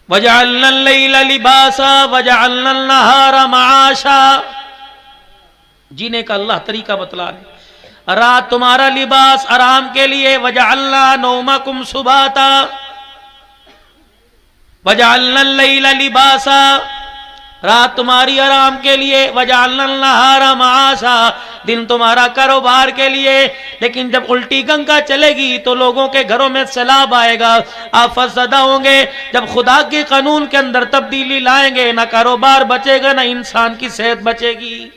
वजअलना लैला लिबासा वजअलना नहारा माशा। जीने का अल्लाह तरीका बतला रहे। रात तुम्हारा लिबास आराम के लिए, वजअलना नौमकुम सुबाता वजअलना लैला लिबासा, रात तुम्हारी आराम के लिए, वजअलना नहारा माशा, दिन तुम्हारा कारोबार के लिए। लेकिन जब उल्टी गंगा चलेगी तो लोगों के घरों में सैलाब आएगा, आफत ज़दा होंगे। जब खुदा के कानून के अंदर तब्दीली लाएंगे, ना कारोबार बचेगा, ना इंसान की सेहत बचेगी।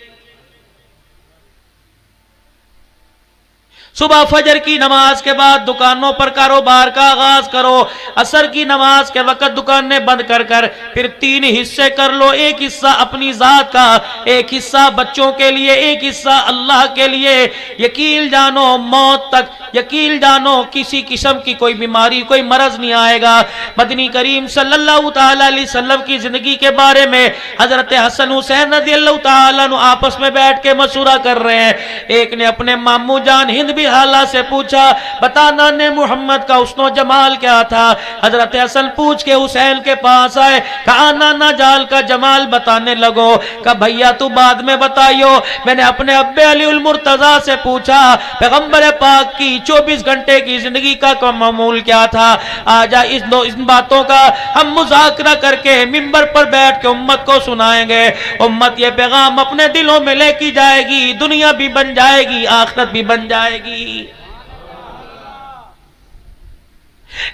सुबह फजर की नमाज के बाद दुकानों पर कारोबार का आगाज करो। असर की नमाज के वक्त दुकानें बंद कर कर फिर 3 हिस्से कर लो। एक हिस्सा अपनी जात का, एक हिस्सा बच्चों के लिए, एक हिस्सा अल्लाह के लिए। यकीन जानो मौत तक, यकीन जानो किसी किस्म की कोई बीमारी, कोई मरज नहीं आएगा। मदनी करीम सल्लल्लाहु ताला अलैहि वसल्लम की जिंदगी के बारे में हजरत हसन हुसैन रज़ियल्लाहु ताला अन्हु आपस में बैठ के मशूरा कर रहे हैं। एक ने अपने मामू जान हिंद भी हाला से पूछा, बता नाने मोहम्मद का हुस्नो जमाल क्या था। हजरत हसन पूछ के हुसैन के पास आए, कहा नाना जाल का जमाल बताने लगो। कहा भैया तू बाद में बताइयो, मैंने अपने अब्बे अली उल मुर्तजा से पूछा पैगंबर पाक की 24 घंटे की जिंदगी का मामूल क्या था। आजा इन बातों का हम मुज़ाकरा करके मिंबर पर बैठ के उम्मत को सुनाएंगे। उम्मत ये पैगाम अपने दिलों में लेके जाएगी, दुनिया भी बन जाएगी, आखिरत भी बन जाएगी।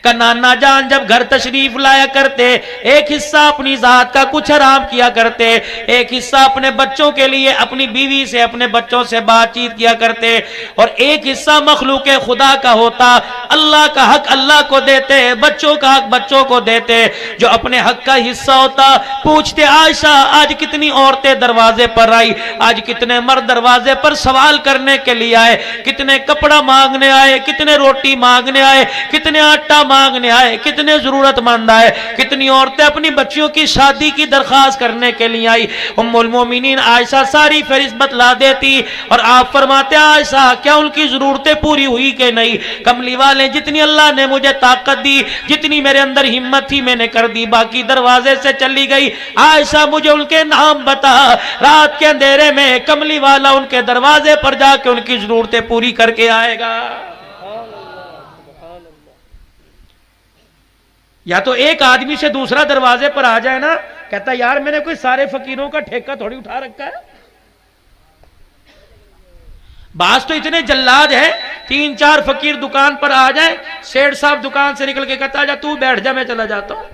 का नाना जान जब घर तशरीफ लाया करते, एक हिस्सा अपनी जात का कुछ आराम किया करते, एक हिस्सा अपने बच्चों के लिए, अपनी बीवी से, अपने बच्चों से बातचीत किया करते, और एक हिस्सा मखलूके खुदा का होता। अल्लाह का हक अल्लाह को देते, बच्चों का हक बच्चों को देते। जो अपने हक का हिस्सा होता, पूछते आयशा आज कितनी औरतें दरवाजे पर आई, आज कितने मर्द दरवाजे पर सवाल करने के लिए आए, कितने कपड़ा मांगने आए, कितने रोटी मांगने आए, कितने आटा मांगने आए, कितने जरूरतमंद आए, कितनी औरतें अपनी बच्चियों की शादी की दरखास्त करने के लिए आई। उम्मुल मोमिनीन आयशा सारी फहरिस्त बतला देती और आप फरमाते आयशा क्या उनकी जरूरतें पूरी हुई कि नहीं। कमली वाले जितनी अल्लाह ने मुझे ताकत दी, जितनी मेरे अंदर हिम्मत थी मैंने कर दी, बाकी दरवाजे से चली गई। आयशा मुझे उनके नाम बता। रात के अंधेरे में कमली वाला उनके दरवाजे पर जाके उनकी जरूरतें पूरी करके आएगा। या तो एक आदमी से दूसरा दरवाजे पर आ जाए ना, कहता यार मैंने कोई सारे फकीरों का ठेका थोड़ी उठा रखा है। बास तो इतने जल्लाद है, 3-4 फकीर दुकान पर आ जाए, सेठ साहब दुकान से निकल के कहता जा तू बैठ जा मैं चला जाता हूं।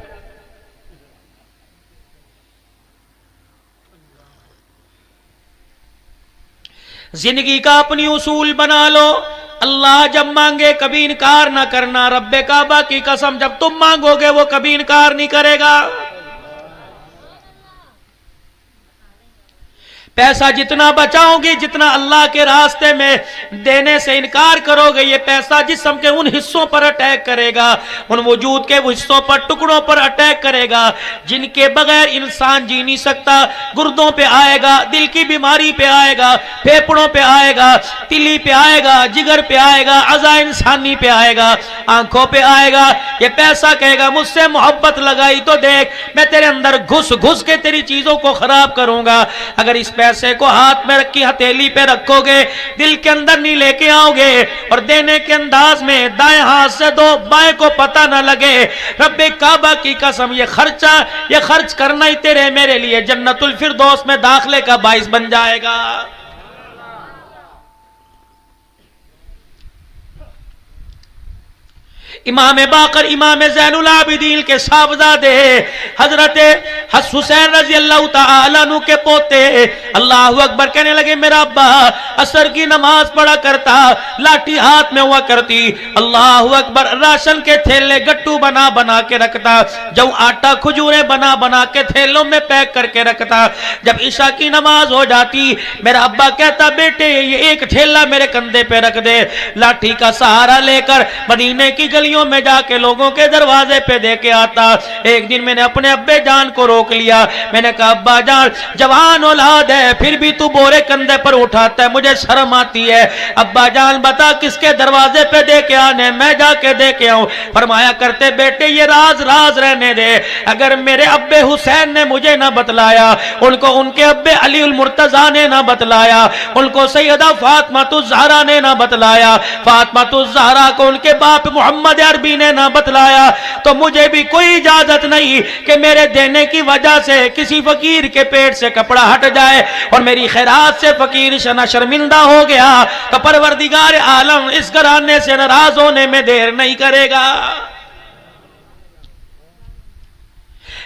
जिंदगी का अपनी उसूल बना लो। अल्लाह जब मांगे कभी इनकार ना करना। रब्बे काबा की कसम जब तुम मांगोगे वो कभी इनकार नहीं करेगा। पैसा जितना बचाओगे, जितना अल्लाह के रास्ते में देने से इनकार करोगे, ये पैसा जिस्म के उन हिस्सों पर अटैक करेगा, उन वजूद के हिस्सों पर, टुकड़ों पर अटैक करेगा जिनके बगैर इंसान जी नहीं सकता। गुर्दों पे आएगा, दिल की बीमारी पे आएगा, फेफड़ों पे आएगा, तिली पे आएगा, जिगर पे आएगा, अज़ा इंसानी पे आएगा, आंखों पे आएगा। ये पैसा कहेगा मुझसे मोहब्बत लगाई तो देख मैं तेरे अंदर घुस घुस के तेरी चीजों को खराब करूंगा। अगर इस पैसे को हाथ में रखी हथेली पे रखोगे, दिल के अंदर नहीं लेके आओगे और देने के अंदाज में दाएं हाथ से दो, बाएं को पता ना लगे। रब्बे काबा की कसम ये खर्च करना ही तेरे मेरे लिए जन्नतुल फिरदौस में दाखिले का बाइस बन जाएगा। इमाम बाकर इमाम ज़ैनुल आबिदीन के साहबजादे हजरत हुसैन रजी अल्लाह तआला अन्हु के पोते अल्लाहु अकबर कहने लगे मेरा अब्बा असर की नमाज पढ़ा करता, लाठी हाथ में हुआ करती, अल्लाहु अकबर राशन के थैले गट्टू बना बना के रखता, जब आटा खजूरें बना बना के थैलों में पैक करके रखता। जब ईशा की नमाज हो जाती मेरा अब्बा कहता बेटे ये एक ठेला मेरे कंधे पे रख दे। लाठी का सहारा लेकर मदीने की गली गलियों में जाके लोगों के दरवाजे पे दे के आता। एक दिन मैंने अपने अब्बे जान को रोक लिया। मैंने कहा अब्बा जान, जवान औलाद है फिर भी तू बोरे कंधे पर उठाता है, मुझे शर्म आती है। अब्बा जान बता किसके दरवाजे पे दे के आने, मैं जाके दे के आऊं। फरमाया करते बेटे ये राज राज रहने दे। अगर मेरे अब्बे हुसैन ने मुझे ना बतलाया, उनको उनके अब्बे अली उल मुर्तजा ने ना बतलाया, उनको सैयदा फातिमा तुज ज़हरा ने ना बतलाया, फातिमा तुज ज़हरा को उनके बाप मोहम्मद अरबी ने ना बतलाया, तो मुझे भी कोई इजाजत नहीं कि मेरे देने की वजह से किसी फकीर के पेट से कपड़ा हट जाए और मेरी खैरात से फकीर शना शर्मिंदा हो गया तो परवरदिगार आलम इस घराने से नाराज होने में देर नहीं करेगा।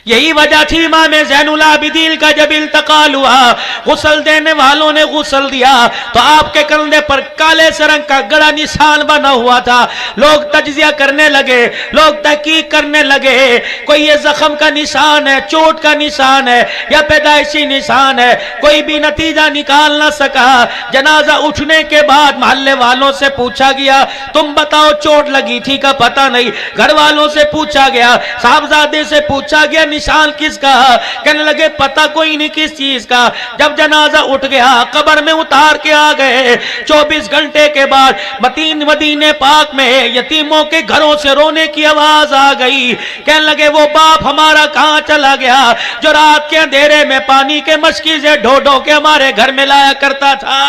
यही वजह थी इमाम ज़ैनुल आबिदीन का जब इंतकाल हुआ, गुस्ल देने वालों ने गुस्ल दिया तो आपके कंधे पर काले से रंग का गड़ा निशान बना हुआ था। लोग तज्जिया करने लगे, लोग तहकीक करने लगे, कोई ये जख्म का निशान है, चोट का निशान है या पैदाइशी निशान है, कोई भी नतीजा निकाल ना सका। जनाजा उठने के बाद मोहल्ले वालों से पूछा गया तुम बताओ चोट लगी थी का पता नहीं, घर वालों से पूछा गया, साहबजादे से पूछा गया निशान किसका, कहने लगे पता कोई नहीं किस चीज का। जब जनाजा उठ गया कब्र में उतार के आ गए, 24 घंटे के बाद मदीने पाक में यतीमों के घरों से रोने की आवाज आ गई। कहने लगे वो बाप हमारा कहां चला गया जो रात के अंधेरे में पानी के मशकी से ढो ढो के हमारे घर में लाया करता था।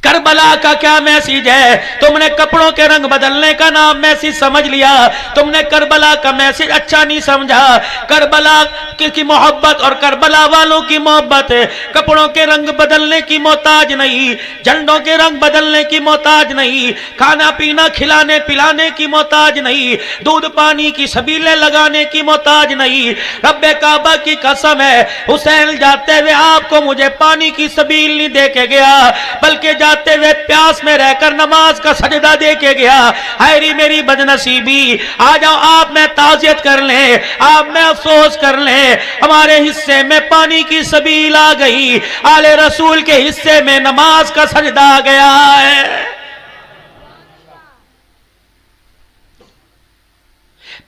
करबला का क्या मैसेज है? तुमने कपड़ों के रंग बदलने का नाम मैसेज समझ लिया, तुमने करबला का मैसेज अच्छा नहीं समझा। करबला की मोहब्बत और करबला वालों की मोहब्बत कपड़ों के रंग बदलने की मोहताज नहीं, झंडों के रंग बदलने की मोहताज नहीं, खाना पीना खिलाने पिलाने की मोहताज नहीं, दूध पानी की सबीलें लगाने की मोहताज नहीं। रब्बे काबा की कसम है, हुसैन जाते हुए आपको मुझे पानी की सबील नहीं दे के गया, बल्कि जाते हुए प्यास में रहकर नमाज का सजदा दे के गया। हायरी मेरी बदनसीबी, आ जाओ आप मैं ताज़ियत कर ले, आप मैं अफसोस कर ले, हमारे हिस्से में पानी की सबील आ गई, आले रसूल के हिस्से में नमाज का सजदा आ गया है।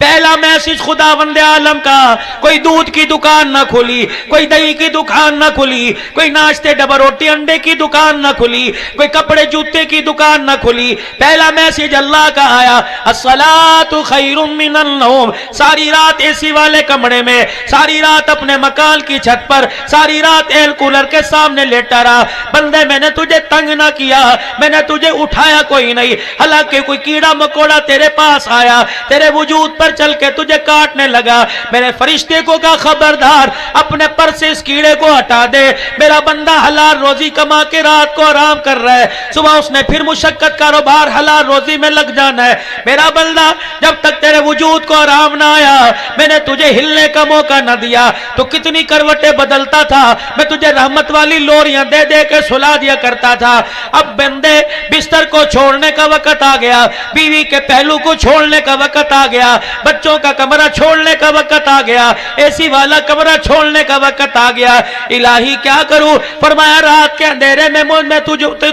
पहला मैसेज खुदावंद आलम का, कोई दूध की दुकान ना खुली, कोई दही की दुकान ना खुली, कोई नाश्ते डबल रोटी अंडे की दुकान ना खुली, कोई कपड़े जूते की दुकान ना खुली। पहला मैसेज अल्लाह का आया, अस्सलातु खैरुम मिनन नौम। सारी रात एसी वाले कमरे में, सारी रात अपने मकान की छत पर, सारी रात एयर कूलर के सामने लेटा रहा। बंदे मैंने तुझे तंग ना किया, मैंने तुझे उठाया कोई नहीं, हालांकि कोई कीड़ा मकोड़ा तेरे पास आया, तेरे वजूद पर चल के तुझे काटने लगा, मेरे फरिश्ते को कहा खबरदार अपने पर से इस कीड़े को हटा दे, मेरा बंदा हलाल रोजी कमा के रात को आराम कर रहा है, सुबह उसने फिर मुशक्कत कारोबार हलाल रोजी में लग जाना है। मेरा बंदा जब तक तेरे वजूद को आराम ना आया, मैंने तुझे हिलने का मौका न दिया, तो कितनी करवटें बदलता था, मैं तुझे रहमत वाली लोरियां दे दे के सुला दिया करता था। अब बंदे बिस्तर को छोड़ने का वक्त आ गया, बीवी के पहलू को छोड़ने का वक्त आ गया, बच्चों का कमरा छोड़ने का वक्त आ गया, एसी वाला कमरा छोड़ने का वक्त आ गया। इलाही क्या करूं? फरमाया रात के अंधेरे में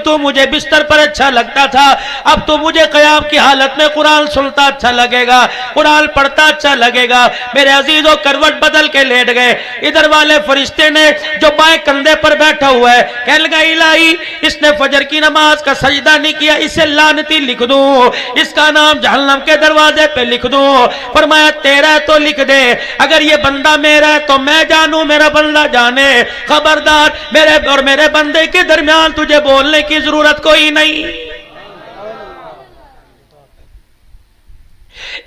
तू मुझे बिस्तर पर अच्छा लगता था, अब तो मुझे क़याम की हालत में कुरान सुनता अच्छा लगेगा, कुरान पढ़ता अच्छा लगेगा। मेरे अजीजों करवट बदल के लेट गए। इधर वाले फरिश्ते ने जो बाएं कंधे पर बैठा हुआ है, कहने लगा इलाही इसने फजर की नमाज का सजदा नहीं किया, इसे लानती लिख दूं, इसका नाम जहन्नम के दरवाजे पे लिख दूं। फरमाया तेरा तो लिख दे, अगर ये बंदा मेरा है तो मैं जानूं, मेरा बंदा जाने। खबरदार मेरे और मेरे बंदे के दरमियान तुझे बोलने की जरूरत कोई नहीं।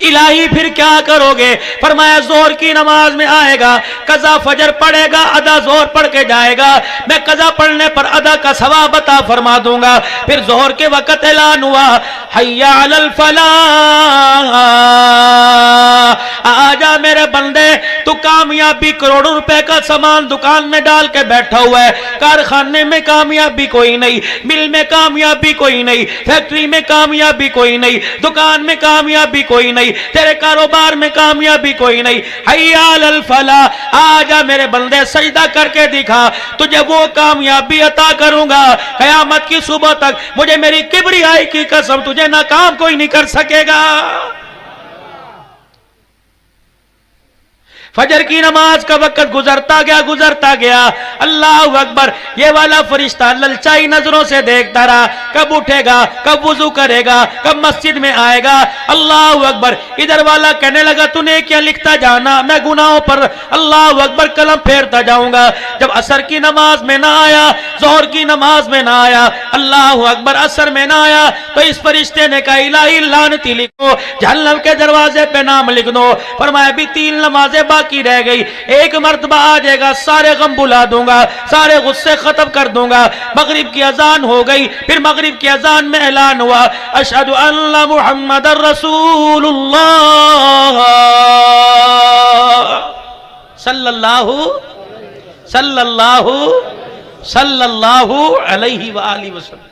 इलाही फिर क्या करोगे? फरमाया जोर की नमाज में आएगा, कज़ा फजर पढ़ेगा, अदा जोर पढ़ के जाएगा, मैं कज़ा पढ़ने पर अदा का सवाब अता फरमा दूंगा। फिर जोहर के वक्त ऐलान हुआ, हय्या अलल फलाह, आजा मेरे बंदे, तू कामयाबी करोड़ों रुपए का सामान दुकान में डाल के बैठा हुआ है, कारखाने में कामयाबी कोई नहीं, मिल में कामयाबी कोई नहीं, फैक्ट्री में कामयाबी कोई नहीं, दुकान में कामयाबी कोई नहीं, नहीं, तेरे कारोबार में कामयाबी कोई नहीं। हय्या अलल फलाह, आजा मेरे बंदे सजदा करके दिखा, तुझे वो कामयाबी अता करूंगा कयामत की सुबह तक। मुझे मेरी किबरियाई की कसम, तुझे नाकाम कोई नहीं कर सकेगा। फजर की नमाज का वक्त गुजरता गया। अल्लाह अकबर, ये वाला फरिश्ता ललचाई नजरों से देखता रहा, कब उठेगा, कब वुजू करेगा, कब मस्जिद में आएगा। अल्लाह अकबर, इधर वाला कहने लगा तूने क्या लिखता जाना, मैं गुनाहों पर अल्लाह अकबर कलम फेरता जाऊंगा। जब असर की नमाज में ना आया, जोहर की नमाज में ना आया, अल्लाह अकबर असर में ना आया, तो इस फरिश्ते ने कहा इलाही लानती लिखो, जहन्नम के दरवाजे पे नाम लिख दो। फरमाया भी 3 नमाजें की रह गई, एक मर्तबा आ जाएगा, सारे गम बुला दूंगा, सारे गुस्से खत्म कर दूंगा। मगरिब की अजान हो गई, फिर मगरिब की अजान में ऐलान हुआ अशहदु अन्ना मुहम्मदर रसूलुल्लाह सल्लल्लाहु अलैहि वसल्लम।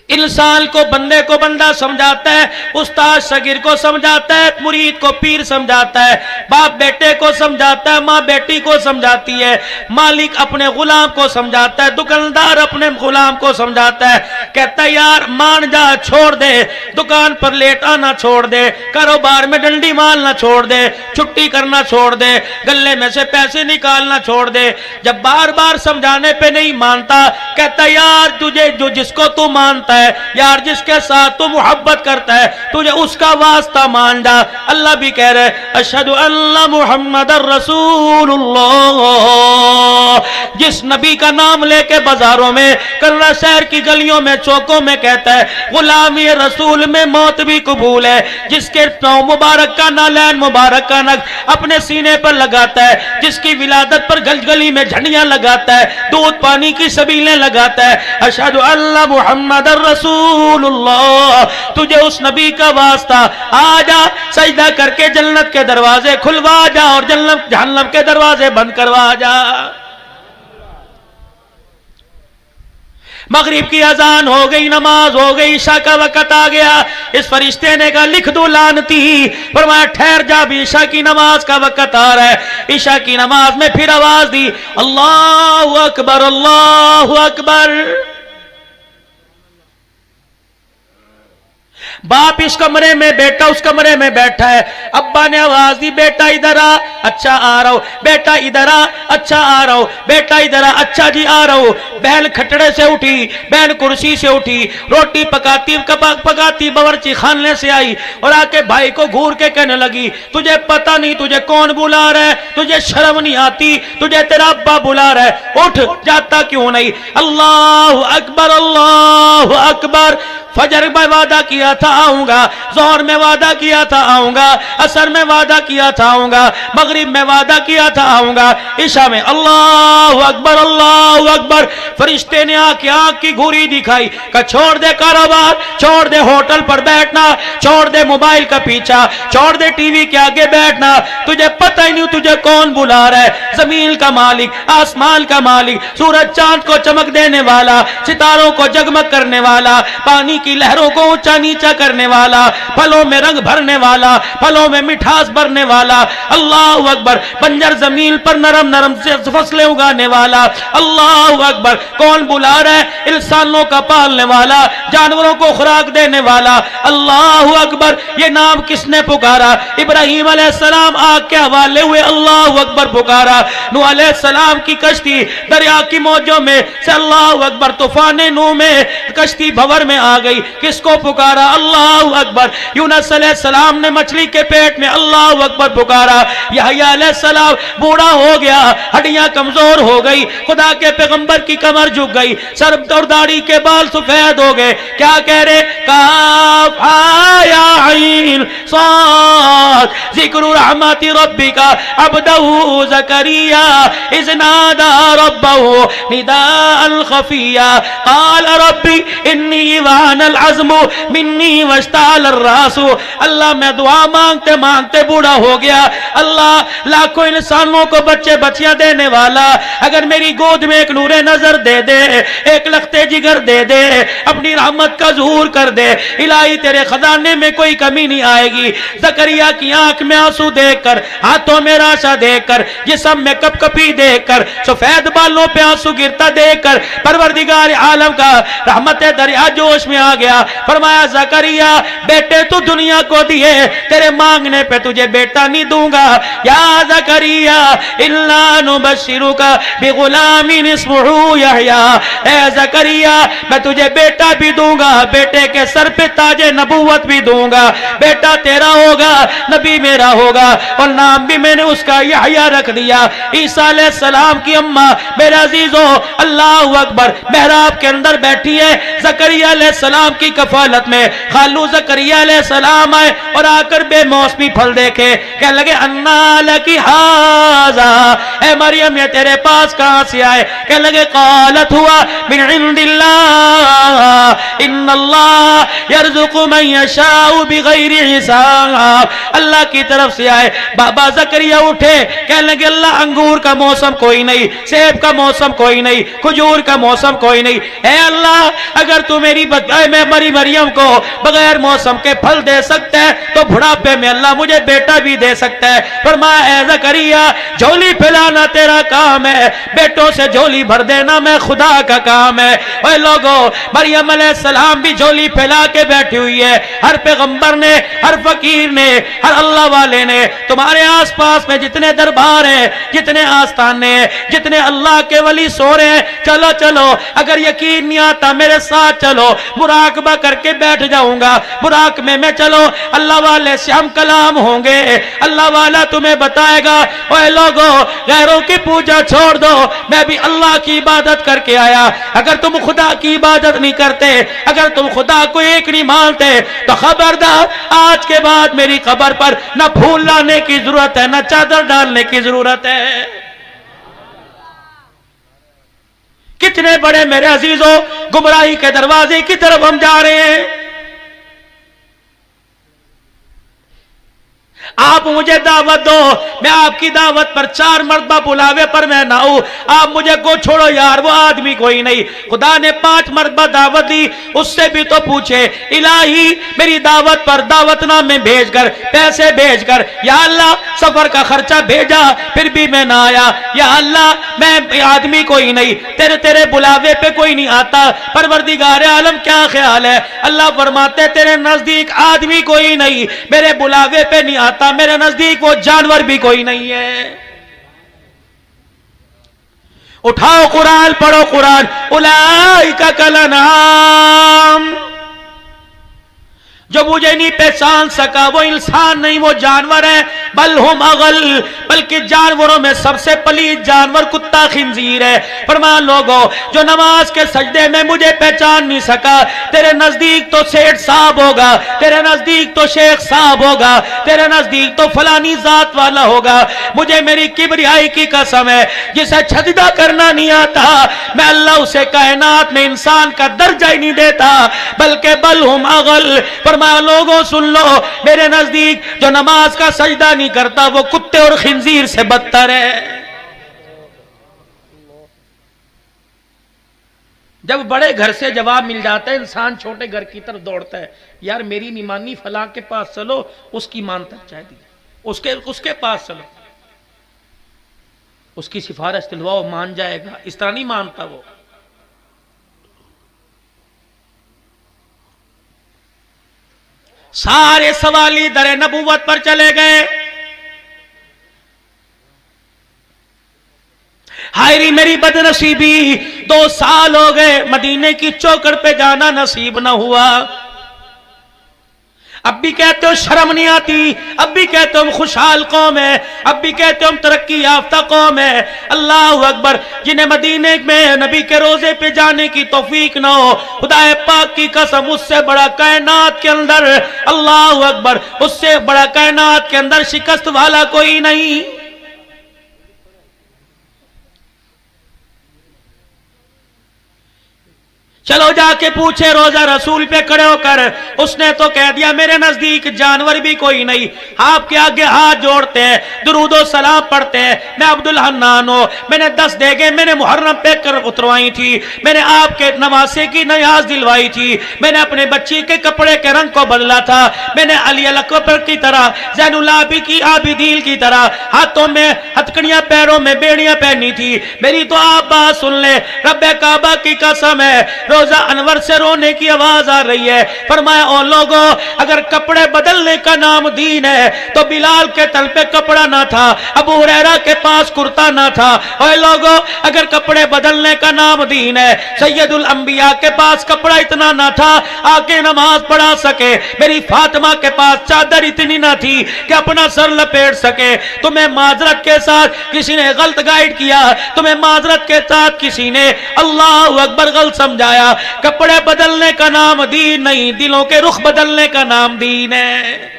इंसान को बंदे को बंदा समझाता है, उस्ताद शगीर को समझाता है, मुरीद को पीर समझाता है, बाप बेटे को समझाता है, माँ बेटी को समझाती है, मालिक अपने गुलाम को समझाता है, दुकानदार अपने गुलाम को समझाता है। कहता है यार मान जा, छोड़ दे, दुकान पर लेट आना छोड़ दे, कारोबार में डंडी मारना छोड़ दे, छुट्टी करना छोड़ दे, गले में से पैसे निकालना छोड़ दे। जब बार बार समझाने पे नहीं मानता, कहता यार तुझे जो जिसको तू मानता है यार, जिसके साथ तू मोहब्बत करता है, तुझे उसका वास्ता मान जा। अल्लाह भी कह रहे अशहदु अन्ना मुहम्मदर रसूलुल्लाह। जिस नबी का नाम लेके बाजारों में, करना शहर की गलियों में, चौकों में कहता है गुलामी रसूल में मौत भी कबूल है, जिसके पांव मुबारक का नालैन मुबारक का नग अपने सीने पर लगाता है, जिसकी विलादत पर गली में झंडियां लगाता है, दूध पानी की सबीलें लगाता है, अशहदु अन्ना मुहम्मदर रसूलुल्लाह। तुझे उस नबी का वास्ता, आजा सजदा करके जन्नत के दरवाजे खुलवा जा और जहन्नम के दरवाजे बंद करवा जा। मगरिब की अजान हो गई, नमाज हो गई, ईशा का वक्त आ गया। इस फरिश्ते ने कहा लिख दो लानती, फरमाया ठहर जा, भी ईशा की नमाज का वक्त आ रहा है। ईशा की नमाज में फिर आवाज दी अल्लाहु अकबर, अल्लाहु अकबर। बाप इस कमरे में, बेटा उस कमरे में बैठा है। अब्बा ने आवाज दी बेटा इधर आ, अच्छा आ रहा हूं, बेटा इधर आ, अच्छा आ रहा हूं, बेटा इधर आ, अच्छा जी आ रहा हूं। बहन खटड़े से उठी, बहन कुर्सी से उठी, रोटी पकाती पकाती बावर्ची खाने से आई और आके भाई को घूर के कहने लगी तुझे पता नहीं तुझे कौन बुला रहा है, तुझे शर्म नहीं आती, तुझे तेरा अब्बा बुला रहा है, उठ जाता क्यों नहीं। अल्लाह अकबर, अल्लाह अकबर। फजर में वादा किया था आऊंगा, जोहर में वादा किया था आऊंगा, असर में वादा किया था आऊंगा, मगरिब में वादा किया था आऊंगा, ईशा में अल्लाह अकबर, अल्लाह अकबर। फरिश्ते ने आके आंख की घुरी दिखाई, का छोड़ दे कारोबार, छोड़ दे होटल पर बैठना, छोड़ दे मोबाइल का पीछा, छोड़ दे टीवी के आगे बैठना, तुझे पता ही नहीं तुझे कौन बुला रहा है। जमीन का मालिक, आसमान का मालिक, सूरज चांद को चमक देने वाला, सितारों को जगमग करने वाला, पानी की लहरों को ऊंचा नीचा करने वाला, फलों में रंग भरने वाला, फलों में मिठास भरने वाला, अल्लाह अकबर। बंजर जमीन पर नरम नरम से फसलें उगाने वाला, अल्लाह अकबर। कौन बुला रहा है? इंसानों का पालने वाला, जानवरों को खुराक देने वाला, अल्लाह अकबर। ये नाम किसने पुकारा? इब्राहिम अलैहिस्सलाम आग के हवाले हुए, अल्लाह अकबर पुकारा। नूह अलैहिस्सलाम की कश्ती दरिया की मौजों में से, अल्लाह अकबर। तूफान नूह में कश्ती भंवर में आ गई, किसको पुकारा? अल्लाह अकबर। यूनुस अलैहिस्सलाम ने मछली के पेट में, अल्लाह अकबर पुकारा। यहया अलैहिस्सलाम बूढ़ा हो गया, हड्डियां कमजोर हो गई, खुदा के पैगंबर की कमर झुक गई, सर और दाढ़ी के बाल सफेद हो गए। क्या कह रहे? काफ हा या आइन साद जिक्र रहमति रब्बिका अब्दहु ज़करिया इज़ नादा रब्बहु निदाअन खफिया क़ाल रब्बी इन्नी वानल अज़्मु मिन्नी वश्ताल अर्रासु। अल्लाह मैं दुआ मांगते मांगते बूढ़ा हो गया। अल्लाह लाखों इंसानों को बच्चे बच्चियां देने वाला, अगर मेरी गोद में एक नूरे नजर नजर दे दे, एक लखते जिगर दे दे, अपनी रहमत का ज़हूर कर दे। इलाही तेरे खजाने में कोई कमी नहीं आएगी। ज़करिया की आंख में आंसू देखकर, हाथों में राशा देखकर, जिस्म में कपकपी देखकर, सफेद बालों पे आंसू गिरता देखकर परवरदिगार आलम का रहमत दरिया जोश में आ गया। फरमाया ज़करिया बेटे तू दुनिया को दिए, तेरे मांगने पे तुझे बेटा नहीं दूंगा। या ज़करिया इन्ना नुबश्शिरुका बिगुलामिन इस्मुहु यहया, ए ज़करिया मैं तुझे बेटा भी दूंगा, बेटे के सर पे ताजे नबूवत भी दूंगा। बेटा तेरा होगा, नबी मेरा होगा, और नाम भी मैंने उसका यहया रख दिया। ईसा अलैहिस्सलाम की अम्मा मेरे अजीजों अल्लाहु अकबर मेहराब के अंदर बैठी है, ज़करिया अलैहिस्सलाम की कफालत में। खालू ज़करिया अलैहिस्सलाम आए और आकर बेमौसमी फल देखे, कह लगे अन्ना लकी हाज़ा, ए मरियम ये तेरे पास कहां से आए? कह लगे क़ालत हुआ मिन इंदिल्लाह इन्नल्लाह यर्ज़ुक़ु मन यशाउ बिग़ैरि हिसाब, अल्लाह की तरफ से आए। बाबा ज़करिया उठे, कह लगे अल्लाह अंगूर का मौसम कोई नहीं, सेब का मौसम कोई नहीं, खजूर का मौसम कोई नहीं। ऐ अल्लाह अगर तू मेरी मरियम को बगैर मौसम के फल दे सकता है तो बुढ़ापे में अल्लाह मुझे बेटा भी दे सकता है। फरमाया ऐ ज़करिया झोली फैलाना तेरा काम है, बेटों से झोली भर देना मैं खुदा का काम है। ओए लोगों मरियम अलैहिस्सलाम भी झोली फैला के बैठी हुई है। हर पैगंबर ने, हर फकीर ने, हर अल्लाह वाले ने, तुम्हारे आसपास में जितने दरबार हैं, जितने आस्थाने हैं, जितने अल्लाह के वली सो रहे हैं, चलो चलो, अगर यकीन नहीं आता मेरे साथ चलो, मुराकबा करके बैठ जाऊंगा। बुराक में मैं चलो, अल्लाह वाले से हम कलाम होंगे, अल्लाह वाला तुम्हें बताएगा। ओए लोगों गैरों की पूजा छोड़ दो, मैं भी अल्लाह की इबादत करके आया। अगर तुम खुदा की इबादत नहीं करते, अगर तुम खुदा को एक नहीं मानते, तो खबरदार आज के बाद मेरी कब्र पर न फूल लाने की जरूरत है, न चादर डालने की जरूरत है। कितने बड़े मेरे अजीजों गुमराही के दरवाजे की तरफ हम जा रहे हैं। आप मुझे दावत दो, मैं आपकी दावत पर 4 मरतबा बुलावे पर मैं ना हूं। आप मुझे को छोड़ो यार, वो आदमी कोई नहीं। खुदा ने 5 मरतबा दावत दी, उससे भी तो पूछे इलाही मेरी दावत पर दावतनामे भेजकर, पैसे भेजकर, या अल्लाह सफर का खर्चा भेजा फिर भी मैं ना आया। या अल्लाह मैं आदमी कोई नहीं, तेरे बुलावे पे कोई नहीं आता। परवरदिगार आलम क्या ख्याल है? अल्लाह फरमाते तेरे नजदीक आदमी कोई नहीं, मेरे बुलावे पे नहीं आता, मेरे नजदीक वो जानवर भी कोई नहीं है। उठाओ कुरान, पढ़ो कुरान। उलाइका कल अनआम, जो मुझे नहीं पहचान सका वो इंसान नहीं, वो जानवर है। बल हुम अगल, बल्कि जानवरों में सबसे पलीद जानवर कुत्ता खिंजीर है। फरमान लोगों जो नमाज के सजदे में मुझे पहचान नहीं सका, तेरे नजदीक तो सेठ साहब होगा, तेरे नजदीक तो शेख साहब होगा, तेरे नजदीक तो फलानी जात वाला होगा। मुझे मेरी किबरियाई की कसम है, जिसे सजदा करना नहीं आता, मैं अल्लाह उसे कायनात में इंसान का दर्जा ही नहीं देता। बल्कि बल हुम अगल, लोगों सुन लो, मेरे नजदीक जो नमाज का सजदा नहीं करता वो कुत्ते और खिंजीर से बदतर है। जब बड़े घर से जवाब मिल जाता है इंसान छोटे घर की तरफ दौड़ता है। यार मेरी नहीं मानी, फलां के पास चलो, उसकी मान तक चाहिए, उसके पास चलो, उसकी सिफारिश दिलवाओ, मान जाएगा। इस तरह नहीं मानता वो। सारे सवाली दरे नबूवत पर चले गए। हायरी मेरी बदनसीबी, 2 साल हो गए मदीने की चौखट पे जाना नसीब न हुआ। अब भी कहते हो शर्म नहीं आती, अब भी कहते हो हम खुशहाल कौम है, अब भी कहते हो हम तरक्की याफ्ता कौम है। अल्लाह अकबर, जिन्हें मदीने में नबी के रोजे पे जाने की तौफीक ना हो, खुदाए पाक की कसम उससे बड़ा कायनात के अंदर, अल्लाह अकबर, उससे बड़ा कायनात के अंदर शिकस्त वाला कोई नहीं। चलो जाके पूछे रोजा रसूल पे खड़े होकर। उसने तो कह दिया मेरे नजदीक जानवर भी कोई नहीं, आपके आगे हाथ जोड़ते हैं, दुरूदो सलाम पढ़ते हैं। मैं अब्दुल हन्नान हूं, मैंने 10 देगे मैंने मुहर्रम पे कर उतरवाई थी, मैंने आपके नवासे की नयाज दिलवाई थी, मैंने अपने बच्ची के कपड़े के रंग को बदला था, मैंने अली अकबर की तरह ज़ैनुल आबिदीन की तरह हाथों में हथकड़ियां पैरों में बेड़ियां पहनी थी। मेरी तो आप बात सुन ले, रब्बे काबा की कसम है रोजा अनवर से रोने की आवाज आ रही है। फरमाया ओ लोगों, अगर कपड़े बदलने का नाम दीन है तो बिलाल के तल पे कपड़ा ना था, अबू हुरैरा के पास कुर्ता ना था। ओए लोगों, अगर कपड़े बदलने का नाम दीन है, सैयदुल अंबिया के पास कपड़ा इतना ना था आके नमाज पढ़ा सके, मेरी फातिमा के पास चादर इतनी ना थी कि अपना सर लपेट सके। तुम्हें माजरत के साथ किसी ने गलत गाइड किया, तुम्हें माजरत के साथ किसी ने अल्लाह अकबर गलत समझाया। कपड़े बदलने का नाम दीन नहीं, दिलों के रुख बदलने का नाम दीन है।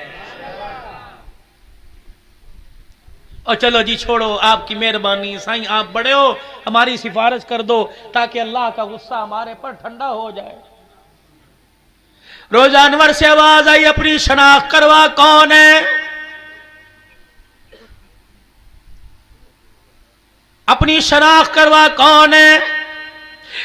और चलो जी छोड़ो, आपकी मेहरबानी साईं, आप बड़े हो, हमारी सिफारिश कर दो ताकि अल्लाह का गुस्सा हमारे पर ठंडा हो जाए। रोजा अनवर से आवाज आई, अपनी शनाख्त करवा कौन है, अपनी शनाख्त करवा कौन है।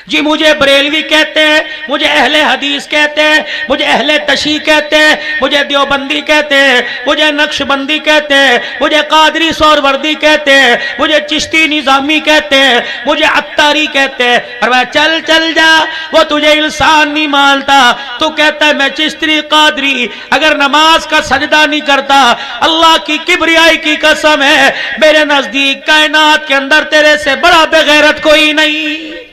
जी मुझे बरेलवी कहते हैं, मुझे अहले हदीस कहते हैं, मुझे अहले तशी कहते हैं, मुझे देवबंदी कहते हैं, मुझे नक्शबंदी कहते हैं, मुझे कादरी सोहरवर्दी कहते हैं, मुझे चिश्ती निजामी कहते हैं, मुझे अत्तारी कहते हैं। और मैं चल चल जा, वो तुझे इंसान नहीं मानता, तू कहता है मैं चिश्ती कादरी, अगर नमाज का सजदा नहीं करता, अल्लाह की किबरियाई की कसम है मेरे नजदीक कायनात के अंदर तेरे से बड़ा बेगैरत कोई नहीं।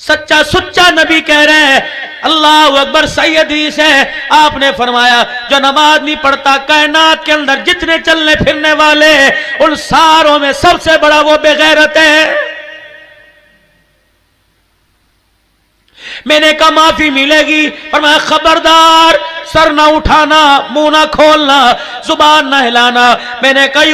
सच्चा सुच्चा नबी कह रहे हैं, अल्लाह अकबर। सही हदीस है, आपने फरमाया जो नमाज नहीं पढ़ता कायनात के अंदर जितने चलने फिरने वाले उन सारों में सबसे बड़ा वो बेगैरत है। मैंने कहा माफी मिलेगी, और मैं खबरदार सर ना उठाना, मुंह ना खोलना, जुबान ना हिलाना। मैंने कहा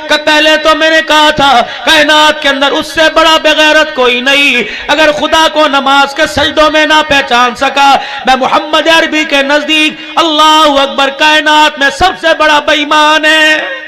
कि पहले तो मैंने कहा था कायनात के अंदर उससे बड़ा बेगैरत कोई नहीं। अगर खुदा को नमाज के सजदों में ना पहचान सका, मैं मोहम्मद अरबी के नजदीक अल्लाह अकबर कायनात में सबसे बड़ा बेईमान है।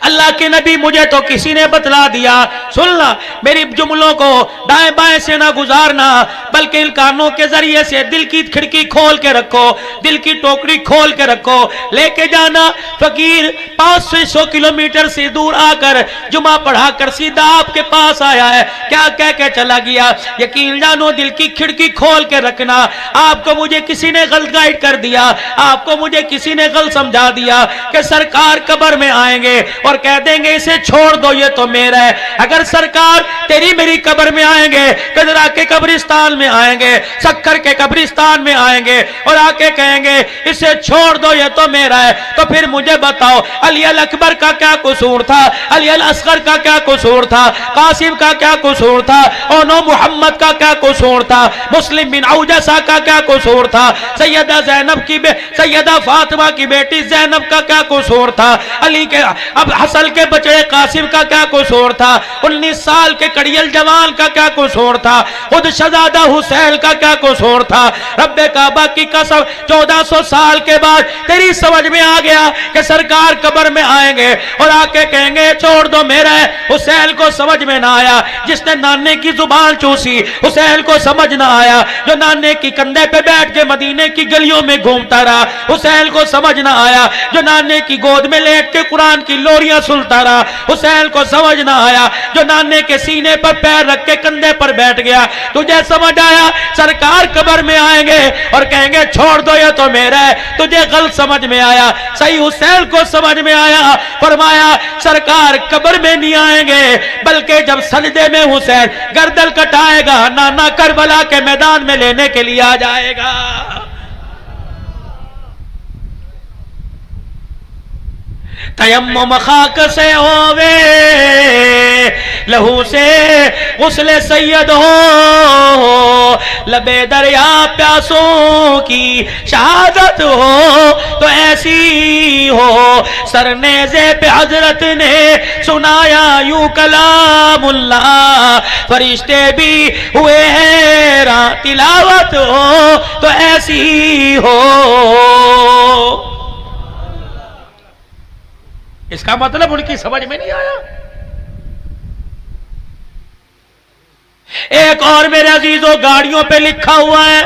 अल्लाह के नबी मुझे तो किसी ने बतला दिया, सुनना मेरी जुमलों को दाएं बाएं से ना गुजारना, बल्कि इन कानों के जरिए से दिल की खिड़की खोल के रखो, दिल की टोकरी खोल के रखो, लेके जाना। फकीर 500 किलोमीटर से दूर आकर जुमा पढ़ाकर सीधा आपके पास आया है, क्या कह के चला गया? यकीन जानो दिल की खिड़की खोल के रखना। आपको मुझे किसी ने गलत गाइड कर दिया, आपको मुझे किसी ने गलत समझा दिया कि सरकार कब्र में आएंगे और कह देंगे इसे छोड़ दो, ये तो मेरा है। अगर सरकार तेरी मेरी कब्र में आएंगे, कजरा के कब्रिस्तान में आएंगे, सक्कर के कब्रिस्तान में आएंगे और आके कहेंगे इसे छोड़ दो, ये तो मेरा है, तो फिर मुझे बताओ अली अल अकबर का क्या कसूर था, अली अल असगर का क्या कसूर था, कासिम का क्या कसूर था, ओनो मोहम्मद का क्या कसूर था, मुस्लिम बिन औजसा का क्या कसूर था, सैयदा जैनब की सैयदा फातिमा की बेटी जैनब का क्या कसूर था, अली के अब हसन के बचड़े कासिम का क्या कसूर था, 19 साल के कड़ियल जवान का क्या कसूर था, खुद शहजादा हुसैन का क्या कसूर था। रब्बे काबा की कसम 1400 साल के बाद तेरी समझ में आ गया कि सरकार कब्र में आएंगे और आके कहेंगे छोड़ दो मेरा है। हुसैन को समझ में ना आया जिसने नाने की जुबान चूसी, हुसैन को समझ ना आया जो नाने की कंधे पे बैठ के मदीने की गलियों में घूमता रहा, हुसैन को समझ ना आया जो नाने की गोद में लेट के कुरान की लोरियां सुनता रहा, हुसैन को समझ ना आया जो नाने के सीने पर पैर रख के कंधे पर बैठ गया। तुझे समझ आया सरकार कब्र में आएंगे और कहेंगे छोड़ दो ये तो मेरा है, तुझे गलत समझ में आया। सही हुसैन को समझ में आया, फरमाया सरकार कब्र में नहीं आएंगे बल्कि जब सजदे में हुसैन गर्दन कटाएगा नाना करबला के मैदान में लेने के लिए आ जाएगा। तयम्मुम खाक से होवे, लहू से गुस्ले सैयद हो, लबे दरिया प्यासों की शहादत हो तो ऐसी हो। सरनेज़े पे हजरत ने सुनाया यूं कलामुल्लाह, फरिश्ते भी हुए हैरान, तिलावत हो तो ऐसी हो। इसका मतलब उनकी समझ में नहीं आया। एक और मेरे अजीजों, गाड़ियों पे लिखा हुआ है,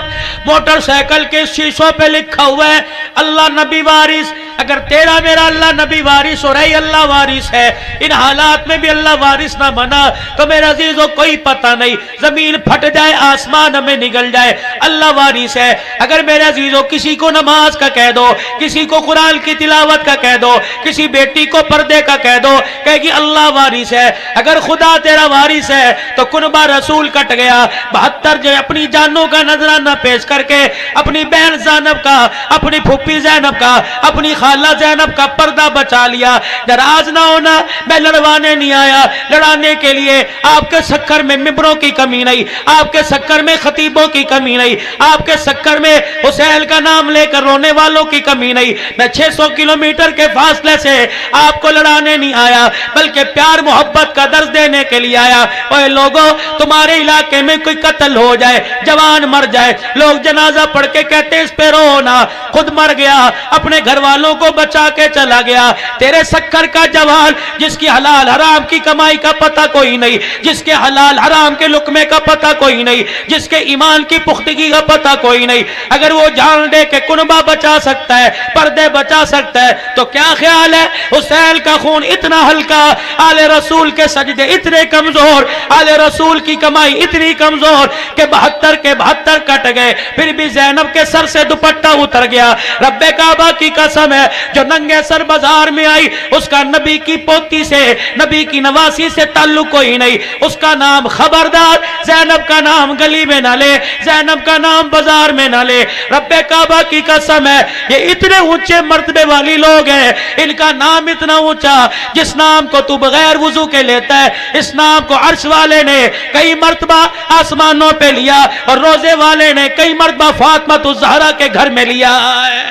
मोटरसाइकिल के शीशों पे लिखा हुआ है अल्लाह नबी वारिस। अगर तेरा मेरा अल्लाह नबी वारिस और अल्लाह वारिस है, इन हालात में भी अल्लाह वारिस ना बना तो मेरे अजीजों कोई पता नहीं, जमीन फट जाए आसमान हमें निगल जाए, अल्लाह वारिस है। अगर मेरे अजीजों किसी को नमाज का कह दो, किसी को कुरान की तिलावत का कह दो, किसी बेटी को पर्दे का कह दो, कहेगी अल्लाह वारिस है। अगर खुदा तेरा वारिस है तो कुनबा रसूल कट गया, 72 जो अपनी जानों का नजराना पेश करके अपनी बहन ज़ैनब का, अपनी फूफी ज़ैनब का, अपनी खाला ज़ैनब का पर्दा बचा लिया। नाराज ना होना, मैं लड़वाने नहीं आया, लड़ाने के लिए। आपके शक्कर में मिंबरों की कमी नहीं, आपके शक्कर में खतीबों की कमी नहीं, आपके शक्कर में हुसैन का नाम लेकर रोने वालों की कमी नहीं। मैं 600 किलोमीटर के फासले से आपको लड़ाने नहीं आया, बल्कि प्यार मोहब्बत का दर्ज देने के लिए आया। ओए लोगों, तुम्हारे इलाके में कोई कत्ल हो जाए, जवान मर जाए, लोग जनाजा पढ़ के कहते इस पे रो ना, खुद मर गया, अपने घर वालों को बचा के चला गया। तेरे शक्कर का जवान जिसकी हलाल हराम की कमाई का पता कोई नहीं, जिसके हलाल हराम के लुकमे का पता कोई नहीं, जिसके ईमान की पुख्तगी का पता कोई नहीं, अगर वो जान दे के कुनबा बचा सकता है, पर्दे बचा सकता है, तो क्या ख्याल है हुसैन का खून इतना हल्का, आले रसूल के सजदे इतने कमजोर, आले रसूल की कमाई इतनी कमजोर कि 72 के 72 कट गए, फिर भी ज़ैनब के सर से दुपट्टा उतर गया। रब्बे काबा की कसम है, जो नंगे सर बाजार में आई उसका नबी की पोती से, नबी की नवासी से ताल्लुक कोई नहीं। उसका नाम खबरदार ज़ैनब का नाम गली में ना ले, ज़ैनब का नाम बाजार में ना ले। रब्बे काबा की कसम है, ये इतने ऊंचे मर्तबे वाली लोग हैं, इनका नाम इतना ऊंचा, जिस नाम को तू बगैर वुजू के लेता है, इस नाम को अर्श वाले ने कई मर्तबा आसमानों पे लिया और रोजे वाले ने कई मर्तबा फातिमा तुज़हरा के घर में लिया है।